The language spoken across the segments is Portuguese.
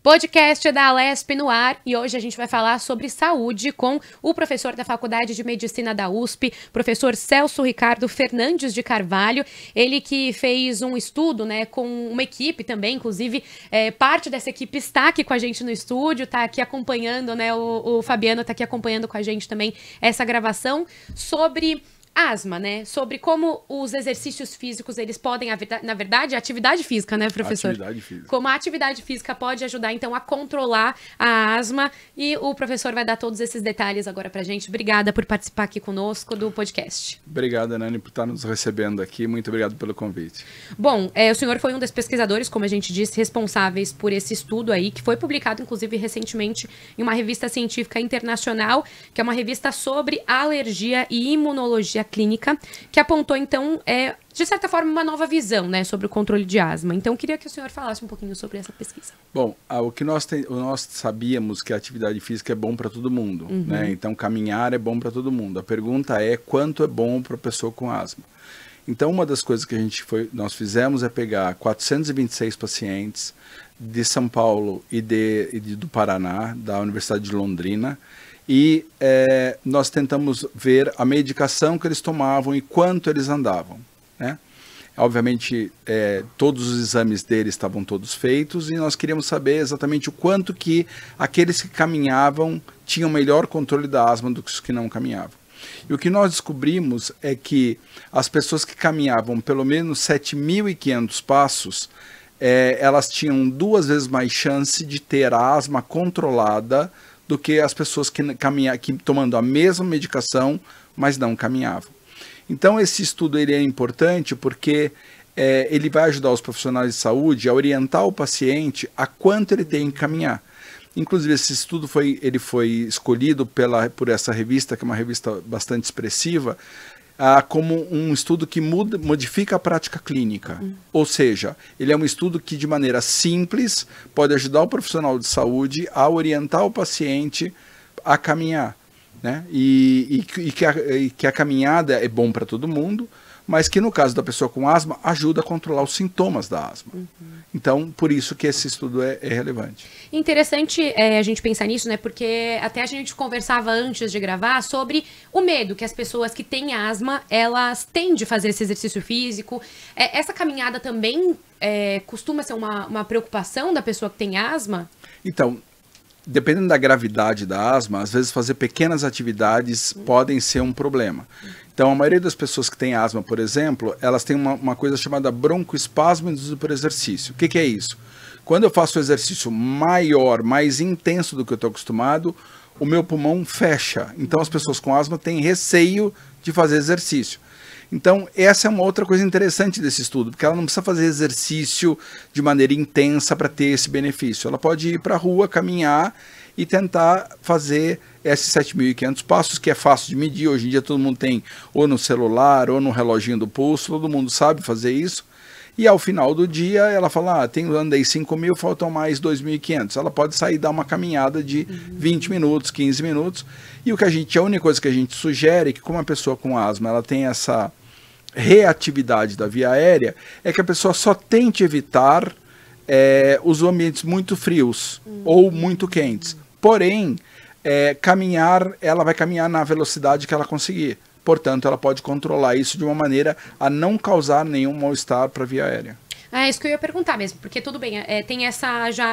Podcast da Alesp no ar, e hoje a gente vai falar sobre saúde com o professor da Faculdade de Medicina da USP, professor Celso Ricardo Fernandes de Carvalho. Ele que fez um estudo, né, com uma equipe também, inclusive parte dessa equipe está aqui com a gente no estúdio, está aqui acompanhando, né, o Fabiano está aqui acompanhando com a gente também essa gravação sobre asma, né? Sobre como os exercícios físicos, eles podem, na verdade, a atividade física, né, professor? Atividade física. Como a atividade física pode ajudar, então, a controlar a asma. E o professor vai dar todos esses detalhes agora pra gente. Obrigada por participar aqui conosco do podcast. Obrigado, Nani, por estar nos recebendo aqui. Muito obrigado pelo convite. Bom, o senhor foi um dos pesquisadores, como a gente disse, responsáveis por esse estudo aí, que foi publicado, inclusive, recentemente em uma revista científica internacional, que é uma revista sobre alergia e imunologia clínica, que apontou, então, de certa forma, uma nova visão, né, sobre o controle de asma. Então, queria que o senhor falasse um pouquinho sobre essa pesquisa. Bom, o que nós sabíamos que a atividade física é bom para todo mundo, né? Então, caminhar é bom para todo mundo. A pergunta é quanto é bom para a pessoa com asma. Então, uma das coisas que nós fizemos é pegar 426 pacientes de São Paulo e do Paraná, da Universidade de Londrina, e nós tentamos ver a medicação que eles tomavam e quanto eles andavam, né? Obviamente, todos os exames deles estavam todos feitos e nós queríamos saber exatamente o quanto que aqueles que caminhavam tinham melhor controle da asma do que os que não caminhavam. E o que nós descobrimos é que as pessoas que caminhavam pelo menos 7.500 passos, elas tinham 2 vezes mais chance de ter a asma controlada do que as pessoas que tomando a mesma medicação, mas não caminhavam. Então, esse estudo ele é importante porque ele vai ajudar os profissionais de saúde a orientar o paciente a quanto ele tem que caminhar. Inclusive, esse estudo foi escolhido por essa revista, que é uma revista bastante expressiva, como um estudo que modifica a prática clínica. Ou seja, ele é um estudo que, de maneira simples, pode ajudar o profissional de saúde a orientar o paciente a caminhar, né? E que a caminhada é bom para todo mundo, mas que no caso da pessoa com asma, ajuda a controlar os sintomas da asma. Então, por isso que esse estudo é relevante. Interessante a gente pensar nisso, né? Porque até a gente conversava antes de gravar sobre o medo que as pessoas que têm asma, elas têm de fazer esse exercício físico. Essa caminhada também costuma ser uma preocupação da pessoa que tem asma? Então, dependendo da gravidade da asma, às vezes fazer pequenas atividades podem ser um problema. Então, a maioria das pessoas que têm asma, por exemplo, elas têm uma coisa chamada broncoespasmo induzido por exercício. O que é isso? Quando eu faço um exercício maior, mais intenso do que eu estou acostumado, o meu pulmão fecha. Então, as pessoas com asma têm receio de fazer exercício. Então, essa é uma outra coisa interessante desse estudo, porque ela não precisa fazer exercício de maneira intensa para ter esse benefício. Ela pode ir para a rua, caminhar e tentar fazer esses 7.500 passos, que é fácil de medir. Hoje em dia todo mundo tem ou no celular ou no reloginho do pulso, todo mundo sabe fazer isso. E ao final do dia ela fala, andei 5.000, faltam mais 2.500. Ela pode sair e dar uma caminhada de 20 minutos, 15 minutos. E a única coisa que a gente sugere é que, como a pessoa com asma ela tem essa reatividade da via aérea, é que a pessoa só tente evitar os ambientes muito frios ou muito quentes. Porém, ela vai caminhar na velocidade que ela conseguir. Portanto, ela pode controlar isso de uma maneira a não causar nenhum mal-estar para a via aérea. É isso que eu ia perguntar mesmo, porque tudo bem,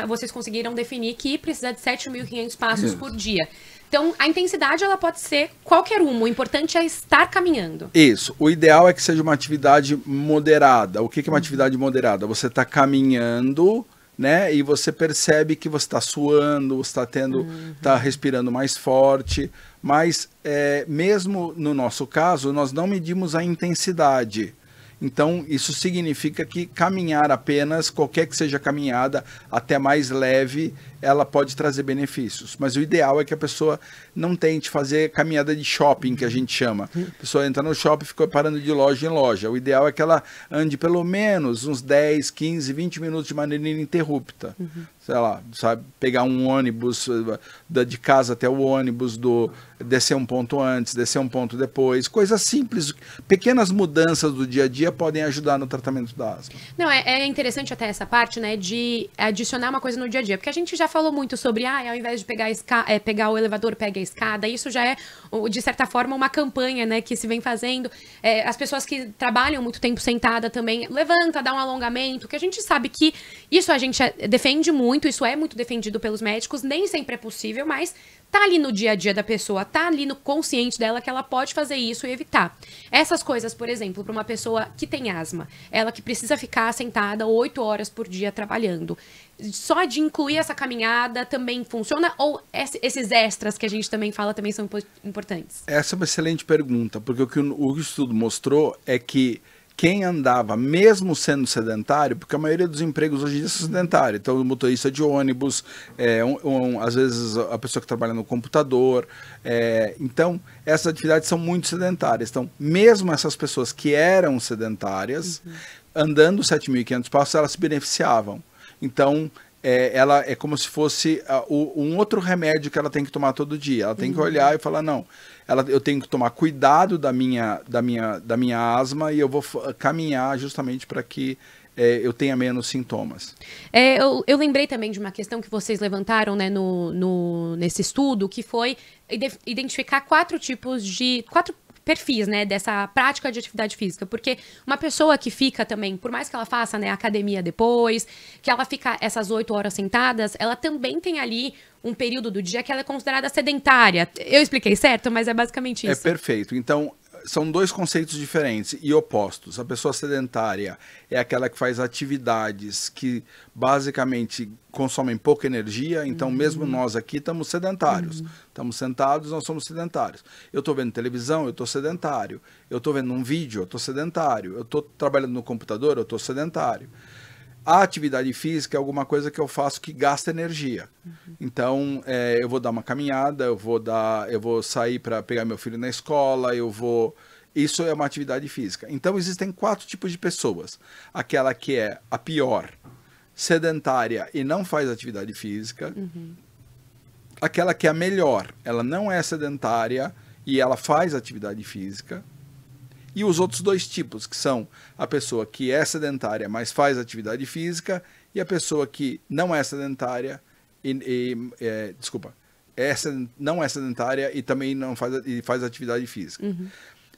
vocês conseguiram definir que precisa de 7.500 passos por dia. Então, a intensidade ela pode ser qualquer uma, o importante é estar caminhando. Isso, o ideal é que seja uma atividade moderada. O que é uma atividade moderada? Você está caminhando, né, e você percebe que você está suando, você está respirando mais forte, mas mesmo no nosso caso, nós não medimos a intensidade. Então, isso significa que caminhar apenas, qualquer que seja a caminhada, até mais leve, ela pode trazer benefícios. Mas o ideal é que a pessoa não tente fazer caminhada de shopping, que a gente chama. A pessoa entra no shopping e fica parando de loja em loja. O ideal é que ela ande pelo menos uns 10, 15, 20 minutos de maneira ininterrupta. Sei lá, sabe, pegar um ônibus de casa até o ônibus, descer um ponto antes, descer um ponto depois. Coisas simples, pequenas mudanças do dia a dia dia podem ajudar no tratamento da asma. Não, é interessante até essa parte, né, de adicionar uma coisa no dia a dia, porque a gente já falou muito sobre, ao invés de pegar o elevador, pega a escada, isso já é, de certa forma, uma campanha, né, que se vem fazendo. As pessoas que trabalham muito tempo sentada também, levanta, dá um alongamento, que a gente sabe que isso a gente defende muito, isso é muito defendido pelos médicos, nem sempre é possível, mas tá ali no dia a dia da pessoa, tá ali no consciente dela que ela pode fazer isso e evitar. Essas coisas, por exemplo, para uma pessoa que tem asma, ela que precisa ficar sentada 8 horas por dia trabalhando, só de incluir essa caminhada também funciona? Ou esses extras que a gente também fala também são importantes? Essa é uma excelente pergunta, porque o que o estudo mostrou é que quem andava, mesmo sendo sedentário, porque a maioria dos empregos hoje em dia são sedentários, então o motorista de ônibus, às vezes a pessoa que trabalha no computador, então essas atividades são muito sedentárias. Então, mesmo essas pessoas que eram sedentárias, andando 7.500 passos, elas se beneficiavam. Então, ela é como se fosse um outro remédio que ela tem que tomar todo dia. Ela tem que olhar e falar, não, eu tenho que tomar cuidado da minha asma e eu vou caminhar justamente para que eu tenha menos sintomas. Eu lembrei também de uma questão que vocês levantaram, né, nesse estudo, que foi identificar quatro perfis, né, dessa prática de atividade física, porque uma pessoa que fica também, por mais que ela faça, né, academia depois, que ela fica essas 8 horas sentadas, ela também tem ali um período do dia que ela é considerada sedentária. Eu expliquei certo, mas é basicamente isso. É perfeito. Então, são dois conceitos diferentes e opostos. A pessoa sedentária é aquela que faz atividades que basicamente consomem pouca energia, então mesmo nós aqui estamos sedentários. Estamos sentados, nós somos sedentários. Eu estou vendo televisão, eu estou sedentário. Eu estou vendo um vídeo, eu estou sedentário. Eu estou trabalhando no computador, eu estou sedentário. A atividade física é alguma coisa que eu faço que gasta energia. Então, eu vou dar uma caminhada, eu vou sair para pegar meu filho na escola, isso é uma atividade física. Então, existem 4 tipos de pessoas. Aquela que é a pior, sedentária e não faz atividade física. Aquela que é a melhor, ela não é sedentária e ela faz atividade física. E os outros 2 tipos, que são a pessoa que é sedentária, mas faz atividade física, e a pessoa que não é sedentária, não é sedentária e também não faz atividade física.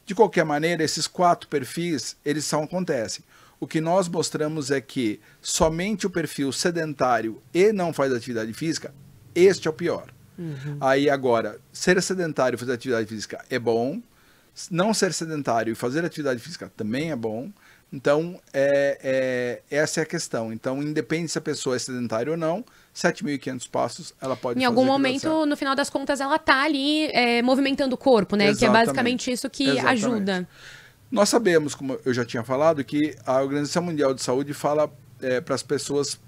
De qualquer maneira, esses 4 perfis, eles acontecem. O que nós mostramos é que somente o perfil sedentário e não faz atividade física, este é o pior. Aí agora, ser sedentário e fazer atividade física é bom, não ser sedentário e fazer atividade física também é bom. Então, essa é a questão. Então, independe se a pessoa é sedentária ou não, 7.500 passos ela pode fazer. Em algum momento, no final das contas, ela está ali movimentando o corpo, né? Exatamente. Que é basicamente isso que ajuda. Nós sabemos, como eu já tinha falado, que a Organização Mundial de Saúde fala para as pessoas,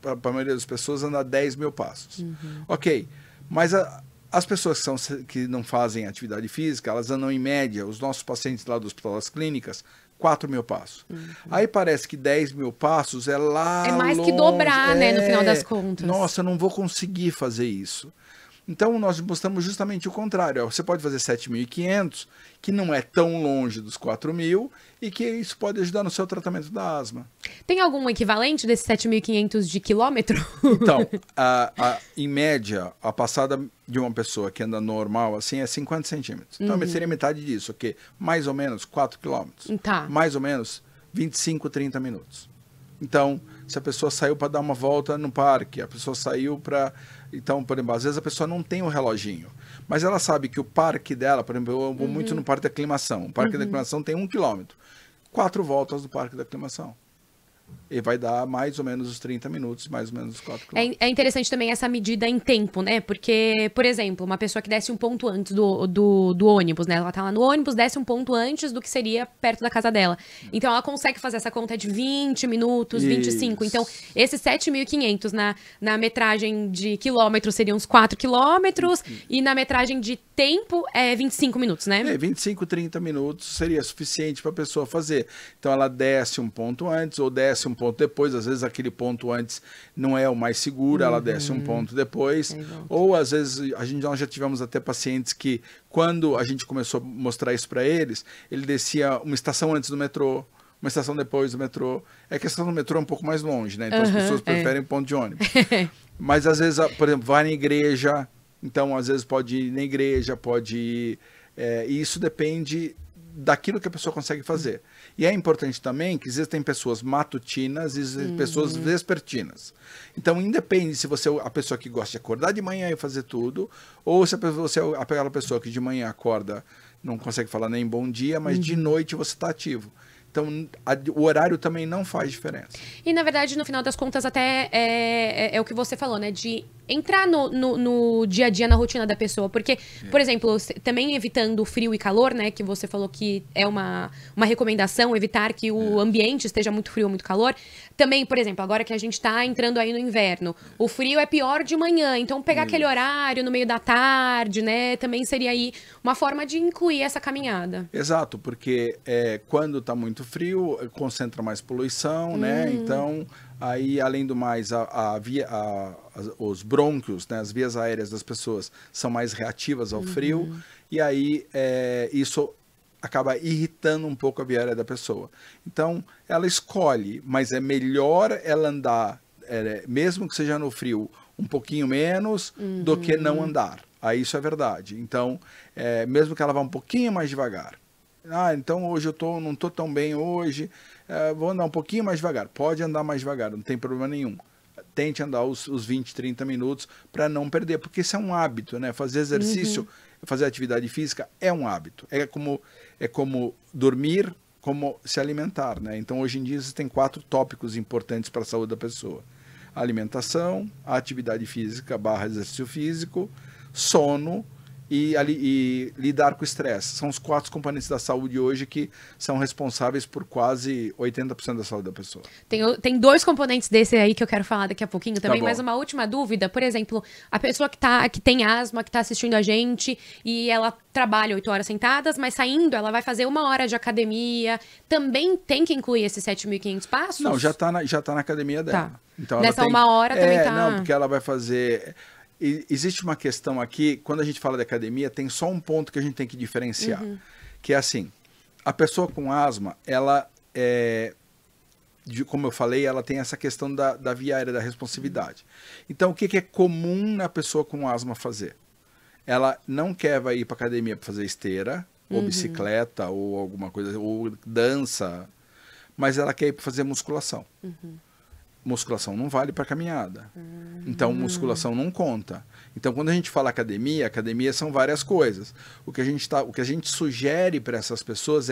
para a maioria das pessoas, andar 10.000 passos. Ok, mas as pessoas que não fazem atividade física, elas andam em média, os nossos pacientes lá do Hospital das Clínicas, 4.000 passos. Aí parece que 10.000 passos é lá É mais longe, que dobrar, né, no final das contas. Nossa, eu não vou conseguir fazer isso. Então, nós mostramos justamente o contrário. Você pode fazer 7.500, que não é tão longe dos 4.000, e que isso pode ajudar no seu tratamento da asma. Tem algum equivalente desses 7.500 de quilômetro? Então, em média, a passada de uma pessoa que anda normal, assim, é 50 centímetros. Então, seria metade disso, ok? Mais ou menos 4 quilômetros. Tá. Mais ou menos 25, 30 minutos. Então, se a pessoa saiu para dar uma volta no parque, a pessoa saiu para... Então, por exemplo, às vezes a pessoa não tem o reloginho, mas ela sabe que o parque dela, por exemplo, eu vou muito no Parque da Aclimação. O Parque da Aclimação tem 1 quilômetro. 4 voltas do Parque da Aclimação. E vai dar mais ou menos os 30 minutos, mais ou menos os 4 quilômetros. É interessante também essa medida em tempo, né? Porque, por exemplo, uma pessoa que desce um ponto antes do ônibus, né? Ela tá lá no ônibus, desce um ponto antes do que seria perto da casa dela. Então, ela consegue fazer essa conta de 20 minutos, 25. Então, esses 7.500 na metragem de quilômetros seriam uns 4 quilômetros e na metragem de tempo é 25 minutos, né? 25, 30 minutos seria suficiente para a pessoa fazer. Então, ela desce um ponto antes ou desce um ponto depois, às vezes aquele ponto antes não é o mais seguro, ela desce um ponto depois, ou às vezes nós já tivemos até pacientes que quando a gente começou a mostrar isso para eles, ele descia uma estação antes do metrô, uma estação depois do metrô. É que a estação do metrô é um pouco mais longe, né? Então as pessoas preferem ponto de ônibus. Mas às vezes, por exemplo, vai na igreja, então às vezes pode ir na igreja, pode ir... e isso depende daquilo que a pessoa consegue fazer. E é importante também que existem pessoas matutinas e existem pessoas vespertinas. Então, independe se você é a pessoa que gosta de acordar de manhã e fazer tudo, ou se você é aquela pessoa que de manhã acorda, não consegue falar nem bom dia, mas de noite você está ativo. Então, o horário também não faz diferença. E, na verdade, no final das contas, até é o que você falou, né? De entrar no dia a dia, na rotina da pessoa. Porque, por exemplo, também evitando frio e calor, né? Que você falou que é uma recomendação, evitar que o ambiente esteja muito frio ou muito calor. Também, por exemplo, agora que a gente tá entrando aí no inverno, o frio é pior de manhã. Então, pegar aquele horário no meio da tarde, né? Também seria aí uma forma de incluir essa caminhada. Exato, porque quando tá muito frio, concentra mais poluição, né? Então, aí, além do mais, os brônquios, né? As vias aéreas das pessoas são mais reativas ao frio, e aí isso acaba irritando um pouco a via aérea da pessoa. Então, ela escolhe, mas é melhor ela andar, mesmo que seja no frio, um pouquinho menos do que não andar. Aí isso é verdade. Então, mesmo que ela vá um pouquinho mais devagar. Então hoje eu não estou tão bem hoje, vou andar um pouquinho mais devagar. Pode andar mais devagar, não tem problema nenhum. Tente andar os 20, 30 minutos para não perder, porque isso é um hábito, né? Fazer exercício, fazer atividade física é um hábito. É como dormir, como se alimentar, né? Então hoje em dia existem 4 tópicos importantes para a saúde da pessoa: a alimentação, a atividade física / exercício físico, sono e lidar com o estresse. São os 4 componentes da saúde hoje que são responsáveis por quase 80% da saúde da pessoa. Tem 2 componentes desse aí que eu quero falar daqui a pouquinho também, Tá, mas uma última dúvida, por exemplo, a pessoa que tem asma, que está assistindo a gente e ela trabalha 8 horas sentadas, mas saindo ela vai fazer 1 hora de academia, também tem que incluir esses 7.500 passos? Não, já tá na academia dela. Tá. Então, nessa 1 hora também tá... Não, porque ela vai fazer... Existe uma questão aqui, quando a gente fala de academia, tem só um ponto que a gente tem que diferenciar, que é assim, a pessoa com asma, ela, como eu falei, ela tem essa questão da via aérea, da responsividade. Então, o que é comum na pessoa com asma fazer? Ela não quer ir para academia para fazer esteira, ou bicicleta, ou alguma coisa, ou dança, mas ela quer ir para fazer musculação. Musculação não vale para caminhada. Então, musculação não conta. Então, quando a gente fala academia são várias coisas. O que a gente sugere para essas pessoas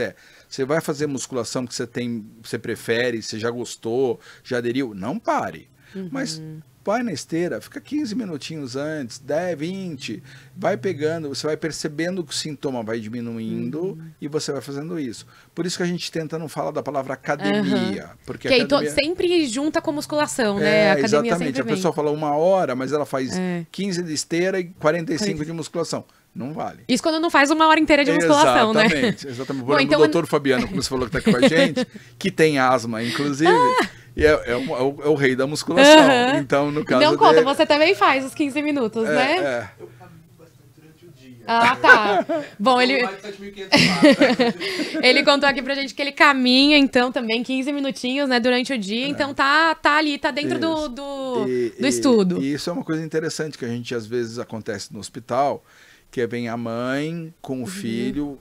você vai fazer musculação que você prefere, você já gostou, já aderiu, não pare. Mas vai na esteira, fica 15 minutinhos antes, 10, 20, vai pegando, você vai percebendo que o sintoma vai diminuindo e você vai fazendo isso. Por isso que a gente tenta não falar da palavra academia. Porque que academia... sempre junta com musculação, né? A academia exatamente. A pessoa fala 1 hora, mas ela faz 15 de esteira e 45 de musculação. Não vale. Isso quando não faz 1 hora inteira de musculação, né? Exatamente. Bom, então, o doutor Fabiano, como você falou que está aqui com a gente, que tem asma, inclusive... E é o rei da musculação. Então, no caso não conta, você também faz os 15 minutos, né? Eu caminho bastante durante o dia. Ah, tá. Bom, ele contou aqui pra gente que ele caminha, então, também 15 minutinhos, né, durante o dia. Então, tá ali, tá dentro do estudo. E isso é uma coisa interessante que a gente, às vezes, acontece no hospital, que vem a mãe com o filho,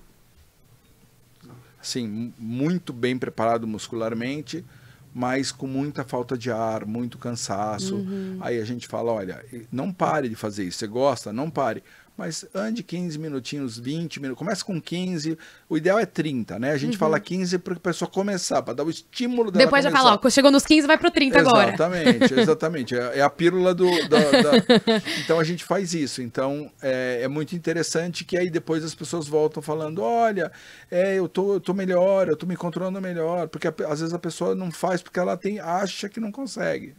assim, muito bem preparado muscularmente, mas com muita falta de ar, muito cansaço. Aí a gente fala, olha, não pare de fazer isso. Você gosta? Não pare. Mas ande 15 minutinhos, 20 minutos. Começa com 15. O ideal é 30, né? A gente fala 15 para a pessoa começar, para dar o estímulo dela. Depois já fala, ó, chegou nos 15, vai pro 30 agora. Exatamente. É a pílula Então a gente faz isso. Então é muito interessante que aí depois as pessoas voltam falando, olha, eu tô melhor, eu tô me controlando melhor. Porque às vezes a pessoa não faz porque ela acha que não consegue.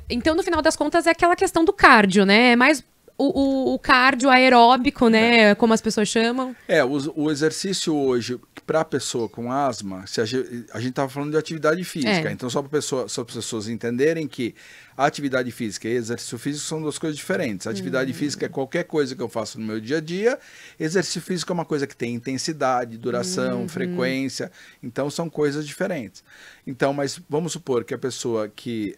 Então, no final das contas, é aquela questão do cardio, né? É mais o cardio aeróbico, né? Como as pessoas chamam. O exercício hoje, para a pessoa com asma, se a gente estava falando de atividade física, então só para as pessoas entenderem que a atividade física e exercício físico são duas coisas diferentes. A atividade física é qualquer coisa que eu faço no meu dia a dia, exercício físico é uma coisa que tem intensidade, duração, frequência, então são coisas diferentes. Então, mas vamos supor que a pessoa que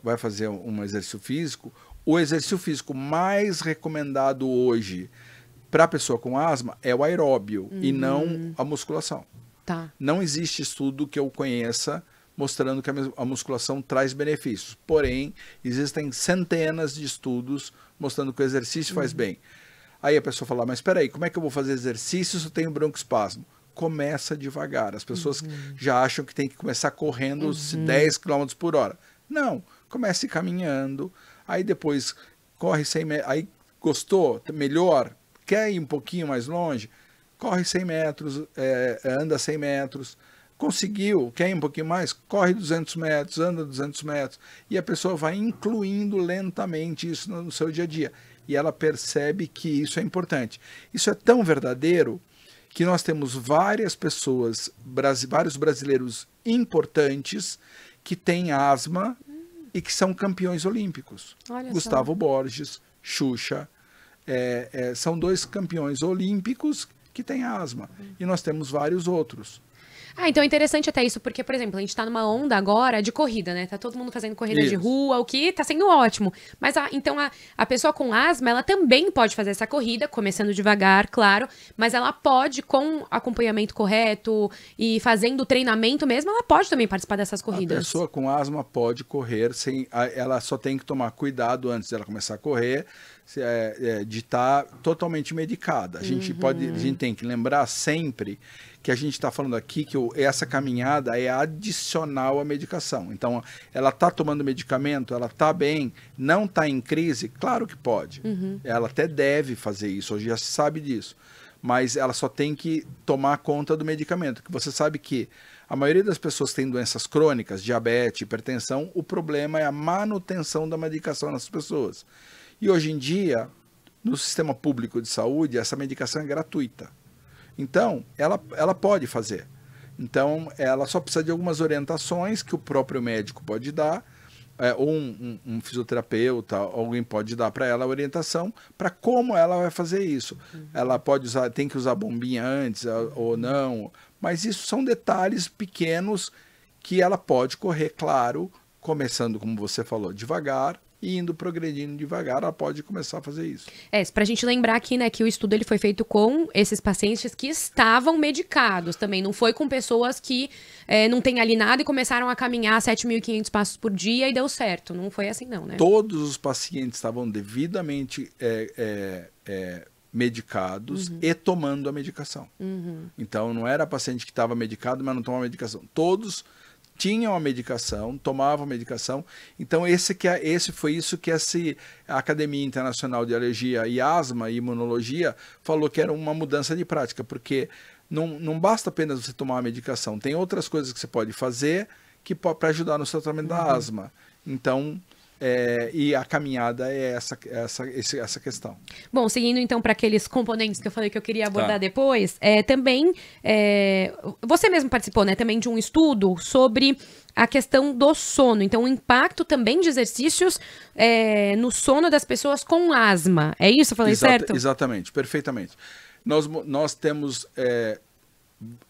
vai fazer um exercício físico, o exercício físico mais recomendado hoje para a pessoa com asma é o aeróbio e não a musculação. Tá. Não existe estudo que eu conheça mostrando que a musculação traz benefícios. Porém, existem centenas de estudos mostrando que o exercício faz bem. Aí a pessoa fala, mas espera aí, como é que eu vou fazer exercício se eu tenho broncoespasmo? Começa devagar. As pessoas já acham que tem que começar correndo 10 km por hora. Não, comece caminhando, aí depois corre 100 metros, aí gostou, melhor, quer ir um pouquinho mais longe, corre 100 metros, anda 100 metros, conseguiu, quer ir um pouquinho mais, corre 200 metros, anda 200 metros, e a pessoa vai incluindo lentamente isso no seu dia a dia, e ela percebe que isso é importante. Isso é tão verdadeiro que nós temos várias pessoas, vários brasileiros importantes que têm asma e que são campeões olímpicos. Olha Gustavo só. Borges, Xuxa, são 2 campeões olímpicos que têm asma. E nós temos vários outros. Então é interessante até isso, porque, por exemplo, a gente tá numa onda agora de corrida, né? Tá todo mundo fazendo corrida de rua, o que tá sendo ótimo. Mas então a pessoa com asma, ela também pode fazer essa corrida, começando devagar, claro, mas ela pode, com acompanhamento correto e fazendo treinamento mesmo, ela pode também participar dessas corridas. A pessoa com asma pode correr, ela só tem que tomar cuidado antes dela começar a correr, de estar totalmente medicada. A gente tem que lembrar sempre que a gente está falando aqui que essa caminhada é adicional à medicação. Então, ela está tomando medicamento, ela está bem, não está em crise? Claro que pode. Ela até deve fazer isso, hoje já se sabe disso. Mas ela só tem que tomar conta do medicamento, que você sabe que a maioria das pessoas que têm doenças crônicas, diabetes, hipertensão, o problema é a manutenção da medicação nessas pessoas. E hoje em dia, no sistema público de saúde, essa medicação é gratuita. Então, ela pode fazer. Então, ela só precisa de algumas orientações que o próprio médico pode dar, ou um fisioterapeuta, alguém pode dar para ela a orientação para como ela vai fazer isso. Ela pode usar, tem que usar bombinha antes ou não, mas isso são detalhes pequenos que ela pode correr, claro, começando, como você falou, devagar, e indo progredindo devagar, ela pode começar a fazer isso. Pra gente lembrar aqui, né, que o estudo ele foi feito com esses pacientes que estavam medicados também, não foi com pessoas que não têm ali nada e começaram a caminhar 7.500 passos por dia e deu certo, não foi assim não, né? Todos os pacientes estavam devidamente medicados e tomando a medicação. Então, não era paciente que estava medicado, mas não tomava medicação. Todos tinham a medicação, tomavam a medicação. Então, foi isso que a Academia Internacional de Alergia e Asma e Imunologia falou que era uma mudança de prática, porque não basta apenas você tomar a medicação, tem outras coisas que você pode fazer para ajudar no seu tratamento da asma. Então, e a caminhada é essa questão. Bom, seguindo então para aqueles componentes que eu falei que eu queria abordar depois, também você mesmo participou, né, também de um estudo sobre a questão do sono, então o impacto também de exercícios no sono das pessoas com asma, é isso? Eu falei certo? Exatamente, perfeitamente. Nós temos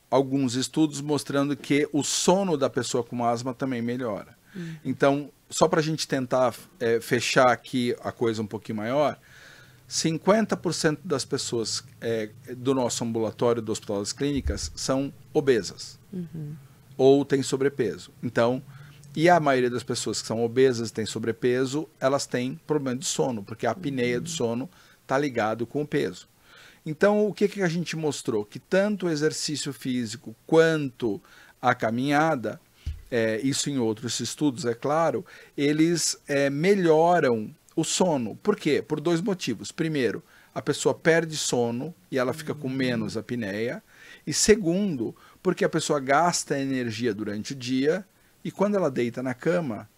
alguns estudos mostrando que o sono da pessoa com asma também melhora. Então, só para a gente tentar fechar aqui a coisa um pouquinho maior, 50% das pessoas do nosso ambulatório do Hospital das Clínicas são obesas ou têm sobrepeso. Então, e a maioria das pessoas que são obesas e têm sobrepeso, elas têm problema de sono, porque a apneia do sono está ligado com o peso. Então, o que a gente mostrou? Que tanto o exercício físico quanto a caminhada, isso em outros estudos, é claro, eles melhoram o sono. Por quê? Por 2 motivos. Primeiro, a pessoa perde sono e ela fica com menos apneia. E segundo, porque a pessoa gasta energia durante o dia e quando ela deita na cama,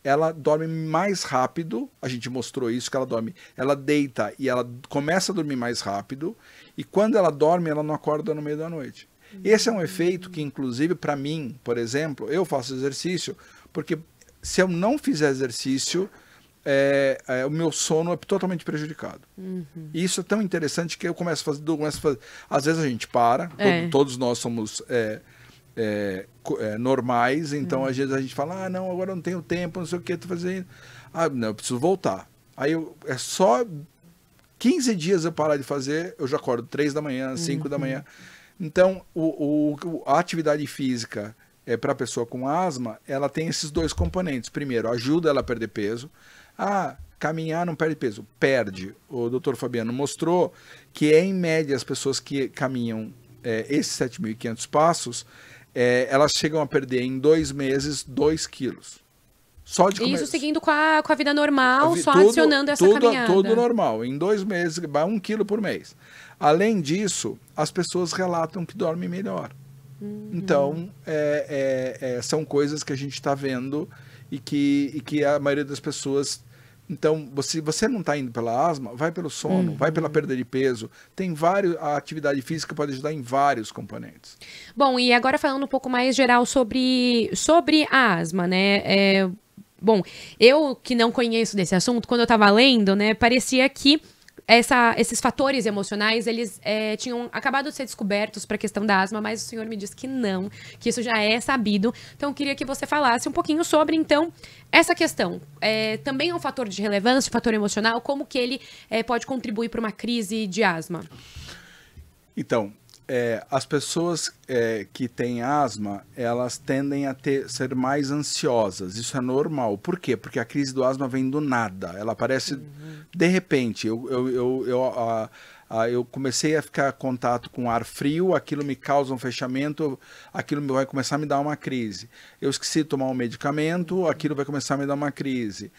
ela dorme mais rápido, a gente mostrou isso, que ela deita e ela começa a dormir mais rápido, e quando ela dorme, ela não acorda no meio da noite. Esse é um efeito que, inclusive, para mim, por exemplo, eu faço exercício, porque se eu não fizer exercício, o meu sono é totalmente prejudicado. E isso é tão interessante que eu começo a fazer, às vezes a gente para, todos nós somos normais, então às vezes a gente fala, não, agora eu não tenho tempo, não sei o que, estou fazendo. Não, eu preciso voltar. Aí é só 15 dias eu parar de fazer, eu já acordo 3 da manhã, 5 da manhã. Então, a atividade física para a pessoa com asma, ela tem esses dois componentes. Primeiro, ajuda ela a perder peso. Caminhar não perde peso. Perde. O doutor Fabiano mostrou que, em média, as pessoas que caminham esses 7.500 passos, elas chegam a perder em 2 meses 2 quilos. Só de Isso seguindo com a vida normal, só adicionando essa caminhada. Tudo normal. Em 2 meses, vai 1 quilo por mês. Além disso, as pessoas relatam que dormem melhor. Então, são coisas que a gente está vendo e que a maioria das pessoas... Então, se você não está indo pela asma, vai pelo sono, vai pela perda de peso. A atividade física pode ajudar em vários componentes. Bom, e agora falando um pouco mais geral sobre a asma, né? Bom, eu que não conheço desse assunto, quando eu estava lendo, né, parecia que esses fatores emocionais, eles tinham acabado de ser descobertos para a questão da asma, mas o senhor me disse que não, que isso já é sabido. Então, eu queria que você falasse um pouquinho sobre, então, essa questão. Também é um fator de relevância, um fator emocional, como que ele pode contribuir para uma crise de asma? Então, as pessoas que têm asma, elas tendem a ser mais ansiosas. Isso é normal. Por quê? Porque a crise do asma vem do nada. Ela aparece de repente. Eu comecei a ficar em contato com ar frio, aquilo me causa um fechamento, aquilo vai começar a me dar uma crise. Eu esqueci de tomar um medicamento, aquilo vai começar a me dar uma crise.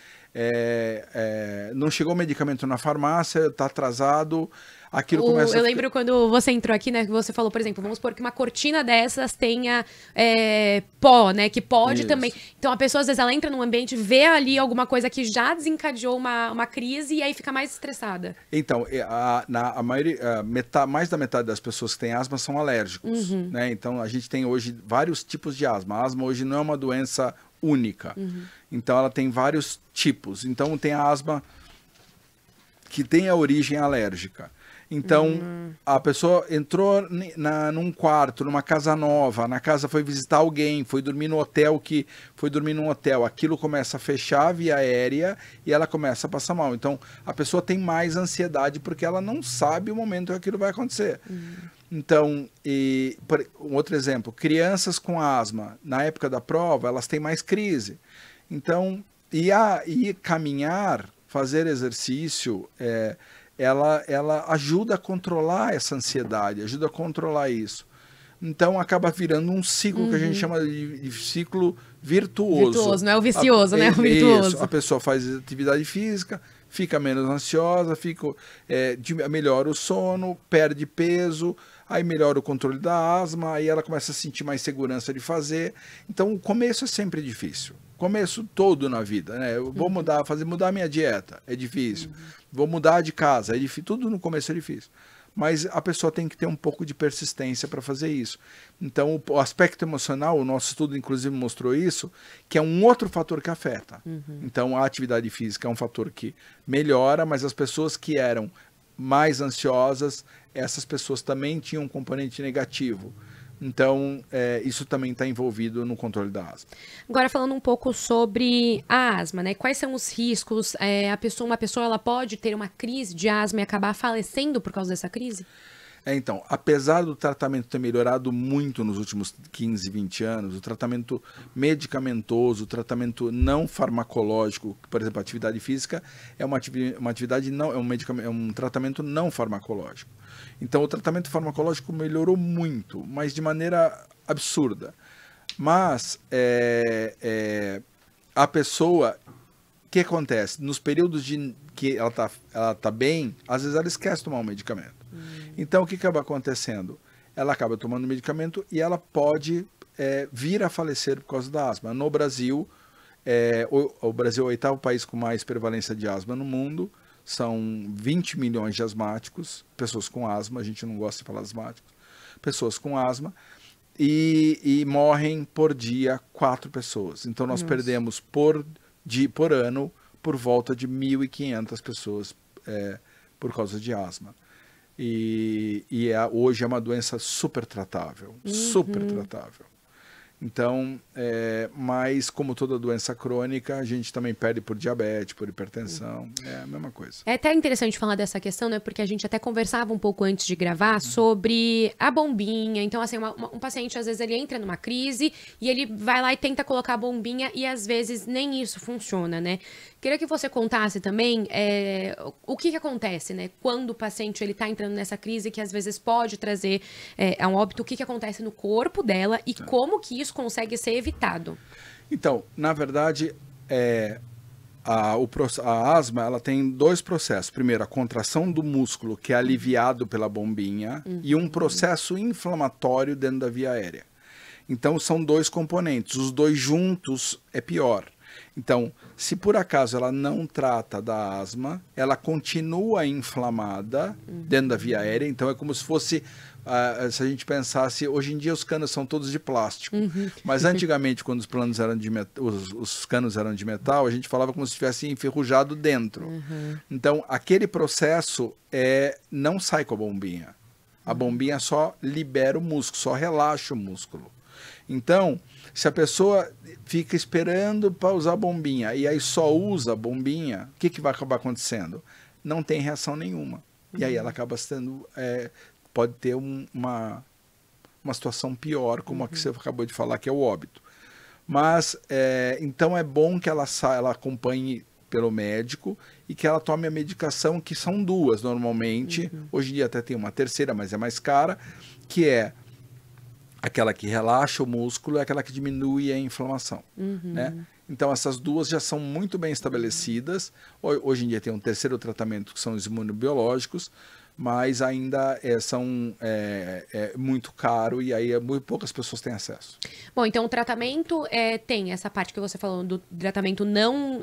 Não chegou o medicamento na farmácia, está atrasado, aquilo começa Eu lembro quando você entrou aqui, né, que você falou, por exemplo, vamos supor que uma cortina dessas tenha pó, né, que pode também... Então a pessoa, às vezes, ela entra num ambiente, vê ali alguma coisa que já desencadeou uma crise e aí fica mais estressada. Então, a maioria, mais da metade das pessoas que têm asma são alérgicos, né? Então a gente tem hoje vários tipos de asma. A asma hoje não é uma doença única. Então ela tem vários tipos. Então tem a asma que tem a origem alérgica. Então a pessoa entrou num quarto, numa casa nova, na casa foi visitar alguém, foi dormir no hotel, aquilo começa a fechar a via aérea e ela começa a passar mal. Então a pessoa tem mais ansiedade porque ela não sabe o momento que aquilo vai acontecer. Então, um outro exemplo, crianças com asma, na época da prova, elas têm mais crise. Então, caminhar, fazer exercício, ela ajuda a controlar essa ansiedade, ajuda a controlar isso. Então, acaba virando um ciclo que a gente chama de ciclo virtuoso. Virtuoso, não é o vicioso, né? O virtuoso. Isso, a pessoa faz atividade física, fica menos ansiosa, melhora o sono, perde peso, aí melhora o controle da asma, aí ela começa a sentir mais segurança de fazer. Então, o começo é sempre difícil. Começo todo na vida, né? Eu vou mudar a minha dieta, é difícil. Vou mudar de casa, é difícil. Tudo no começo é difícil. Mas a pessoa tem que ter um pouco de persistência para fazer isso. Então, o aspecto emocional, o nosso estudo inclusive mostrou isso, que é um outro fator que afeta. Então, a atividade física é um fator que melhora, mas as pessoas que eram mais ansiosas, essas pessoas também tinham um componente negativo. Então, isso também está envolvido no controle da asma. Agora, falando um pouco sobre a asma, né? Quais são os riscos? Uma pessoa ela pode ter uma crise de asma e acabar falecendo por causa dessa crise? Então, apesar do tratamento ter melhorado muito nos últimos 15, 20 anos, o tratamento medicamentoso, o tratamento não farmacológico, por exemplo, a atividade física é um tratamento não farmacológico. Então, o tratamento farmacológico melhorou muito, mas de maneira absurda. Mas a pessoa, o que acontece? Nos períodos que ela tá bem, às vezes ela esquece de tomar um medicamento. Então, o que acaba acontecendo? Ela acaba tomando medicamento e ela pode vir a falecer por causa da asma. No Brasil, O Brasil é o oitavo país com mais prevalência de asma no mundo. São 20 milhões de asmáticos, pessoas com asma, a gente não gosta de falar asmáticos, pessoas com asma, e morrem por dia 4 pessoas. Então nós perdemos por ano por volta de 1.500 pessoas por causa de asma. Hoje é uma doença super tratável, super tratável. Então, mas como toda doença crônica, a gente também perde por diabetes, por hipertensão, é a mesma coisa. É até interessante falar dessa questão, né? Porque a gente até conversava um pouco antes de gravar sobre a bombinha. Então, assim, um paciente, às vezes, ele entra numa crise e ele vai lá e tenta colocar a bombinha e, às vezes, nem isso funciona, né? Queria que você contasse também o que acontece, né? Quando o paciente ele tá entrando nessa crise que, às vezes, pode trazer a um óbito, o que acontece no corpo dela e como que isso consegue ser evitado. Então, na verdade, a asma ela tem 2 processos. Primeiro, a contração do músculo, que é aliviado pela bombinha, e um processo inflamatório dentro da via aérea. Então, são 2 componentes. Os 2 juntos é pior. Então, se por acaso ela não trata da asma, ela continua inflamada dentro da via aérea. Então, é como se fosse... se a gente pensasse, hoje em dia os canos são todos de plástico, mas antigamente quando os canos eram de metal, a gente falava como se estivesse enferrujado dentro. Então aquele processo não sai com a bombinha. A bombinha só libera o músculo, só relaxa o músculo. Então, se a pessoa fica esperando para usar a bombinha e aí só usa a bombinha, o que vai acabar acontecendo? Não tem reação nenhuma. E aí ela acaba sendo... pode ter uma situação pior, como a que você acabou de falar, que é o óbito. Mas, então é bom que ela acompanhe pelo médico e que ela tome a medicação, que são 2 normalmente. Hoje em dia até tem uma terceira, mas é mais cara, que é aquela que relaxa o músculo e aquela que diminui a inflamação. Né? Então essas 2 já são muito bem estabelecidas. Hoje em dia tem um terceiro tratamento, que são os imunobiológicos, mas ainda são muito caro e aí muito poucas pessoas têm acesso. Bom, então o tratamento tem essa parte que você falou do tratamento não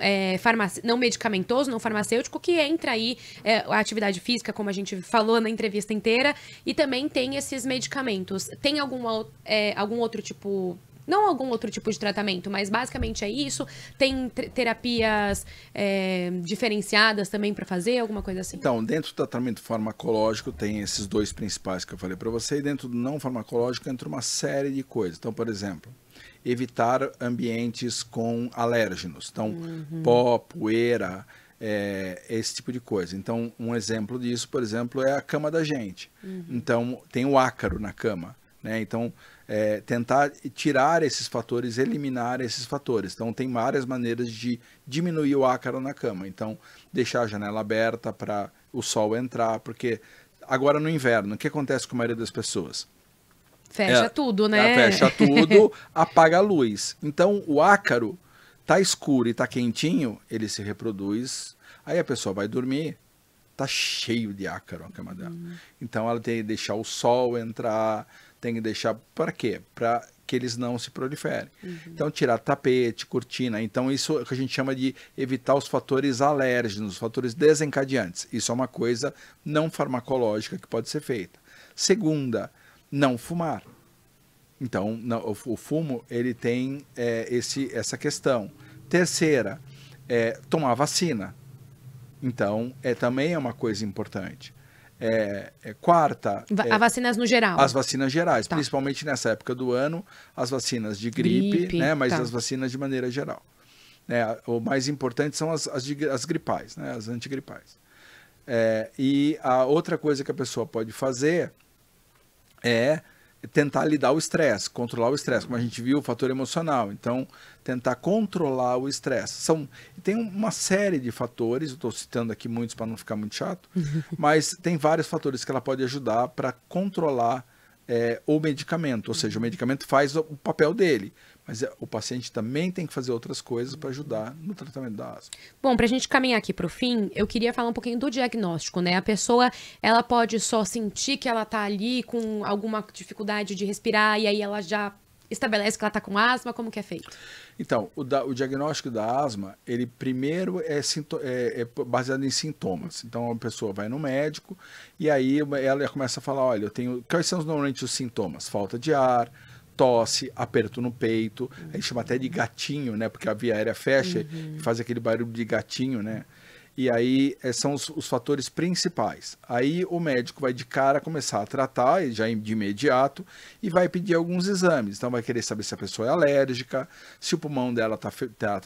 medicamentoso, não farmacêutico, que entra aí a atividade física, como a gente falou na entrevista inteira, e também tem esses medicamentos. Tem algum outro tipo... Não algum outro tipo de tratamento, mas basicamente é isso. Tem terapias diferenciadas também para fazer, alguma coisa assim? Então, dentro do tratamento farmacológico tem esses 2 principais que eu falei para você, e dentro do não farmacológico entra uma série de coisas. Então, por exemplo, evitar ambientes com alérgenos. Então, pó, poeira, esse tipo de coisa. Então, um exemplo disso, por exemplo, é a cama da gente. Então, tem o ácaro na cama, né? Então, tentar tirar esses fatores, eliminar esses fatores. Então, tem várias maneiras de diminuir o ácaro na cama. Então, deixar a janela aberta para o sol entrar, porque agora no inverno, o que acontece com a maioria das pessoas? Fecha tudo, né? Fecha tudo, apaga a luz. Então, o ácaro tá escuro e tá quentinho, ele se reproduz, aí a pessoa vai dormir, tá cheio de ácaro a cama dela. Então, ela tem que deixar o sol entrar, tem que deixar para quê? Para que eles não se proliferem. Então, tirar tapete, cortina. Então, isso é o que a gente chama de evitar os fatores alérgenos, os fatores desencadeantes. Isso é uma coisa não farmacológica que pode ser feita. Segunda, não fumar. Então, o fumo, ele tem essa questão. Terceira, tomar vacina. Então, também é uma coisa importante. Quarta... As vacinas no geral. As vacinas gerais, tá. Principalmente nessa época do ano, as vacinas de gripe, né? Mas as vacinas de maneira geral. O mais importante são as gripais, né? As antigripais. E a outra coisa que a pessoa pode fazer é tentar lidar o estresse, controlar o estresse, como a gente viu, o fator emocional. Então, tentar controlar o estresse. Tem uma série de fatores, eu estou citando aqui muitos para não ficar muito chato, mas tem vários fatores que ela pode ajudar para controlar o medicamento, ou seja, o medicamento faz o papel dele, mas o paciente também tem que fazer outras coisas para ajudar no tratamento da asma. Bom, para a gente caminhar aqui para o fim, eu queria falar um pouquinho do diagnóstico, né? A pessoa, ela pode só sentir que ela está ali com alguma dificuldade de respirar e aí ela já estabelece que ela está com asma? Como que é feito? Então, o diagnóstico da asma, ele primeiro é baseado em sintomas. Então, a pessoa vai no médico e aí ela começa a falar, olha, quais são normalmente os sintomas? Falta de ar, tosse, aperto no peito, a gente chama até de gatinho, né? Porque a via aérea fecha e faz aquele barulho de gatinho, né? E aí são os fatores principais. Aí o médico vai de cara começar a tratar, já de imediato, e vai pedir alguns exames. Então vai querer saber se a pessoa é alérgica, se o pulmão dela tá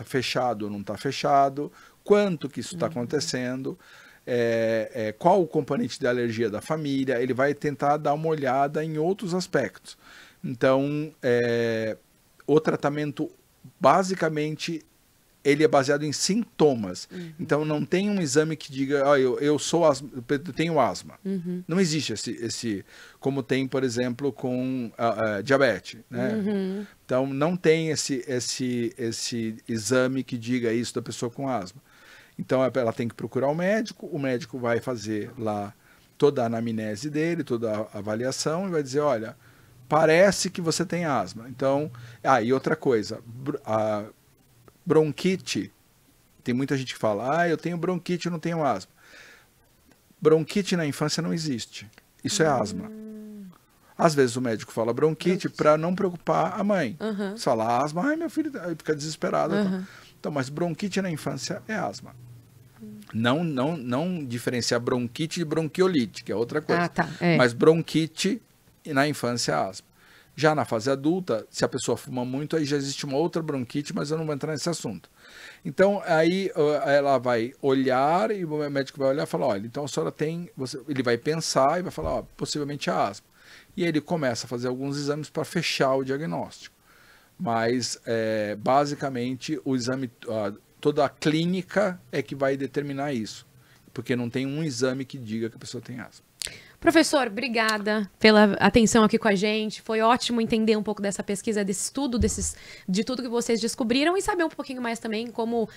fechado ou não está fechado, quanto que isso está acontecendo, qual o componente de alergia da família. Ele vai tentar dar uma olhada em outros aspectos. Então, o tratamento basicamente ele é baseado em sintomas. Então não tem um exame que diga, eu tenho asma. Não existe esse como tem, por exemplo, com diabetes, né? Então não tem esse exame que diga isso da pessoa com asma. Então ela tem que procurar o médico vai fazer lá toda a anamnese dele, toda a avaliação e vai dizer, olha, parece que você tem asma. Então, e outra coisa, bronquite, tem muita gente que fala, eu tenho bronquite, eu não tenho asma. Bronquite na infância não existe. Isso é asma. Às vezes o médico fala bronquite para não preocupar a mãe. Se fala asma, meu filho fica desesperado. Então, mas bronquite na infância é asma. Não diferenciar bronquite de bronquiolite, que é outra coisa. Mas bronquite na infância é asma. Já na fase adulta, se a pessoa fuma muito, aí já existe uma outra bronquite, mas eu não vou entrar nesse assunto. Então, aí ela vai olhar e o médico vai olhar e falar, olha, então a senhora tem... Ele vai pensar e vai falar, possivelmente é asma. E ele começa a fazer alguns exames para fechar o diagnóstico. Mas, basicamente, o exame, toda a clínica é que vai determinar isso. Porque não tem um exame que diga que a pessoa tem asma. Professor, obrigada pela atenção aqui com a gente. Foi ótimo entender um pouco dessa pesquisa, desse estudo, de tudo que vocês descobriram e saber um pouquinho mais também como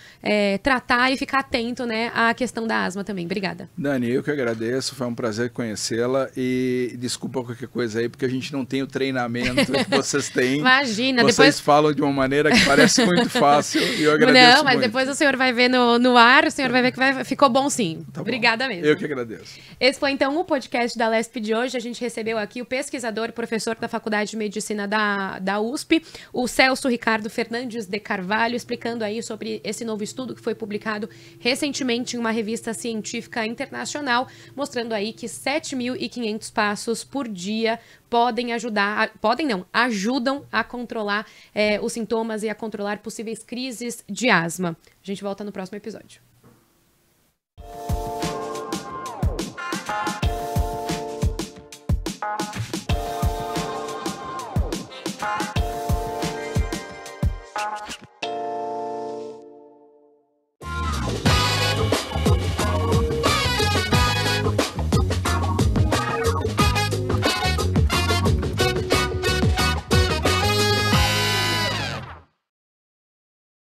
tratar e ficar atento, né, à questão da asma também. Obrigada. Dani, eu que agradeço, foi um prazer conhecê-la e desculpa qualquer coisa aí, porque a gente não tem o treinamento que vocês têm. Imagina, vocês falam de uma maneira que parece muito fácil e eu agradeço Não, mas muito. Depois o senhor vai ver no ar, o senhor vai ver que ficou bom sim. Tá bom. Obrigada mesmo. Eu que agradeço. Esse foi então o podcast da LESP de hoje. A gente recebeu aqui o pesquisador e professor da Faculdade de Medicina da USP, o Celso Ricardo Fernandes de Carvalho, explicando aí sobre esse novo estudo que foi publicado recentemente em uma revista científica internacional, mostrando aí que 7.500 passos por dia ajudam a controlar os sintomas e a controlar possíveis crises de asma. A gente volta no próximo episódio.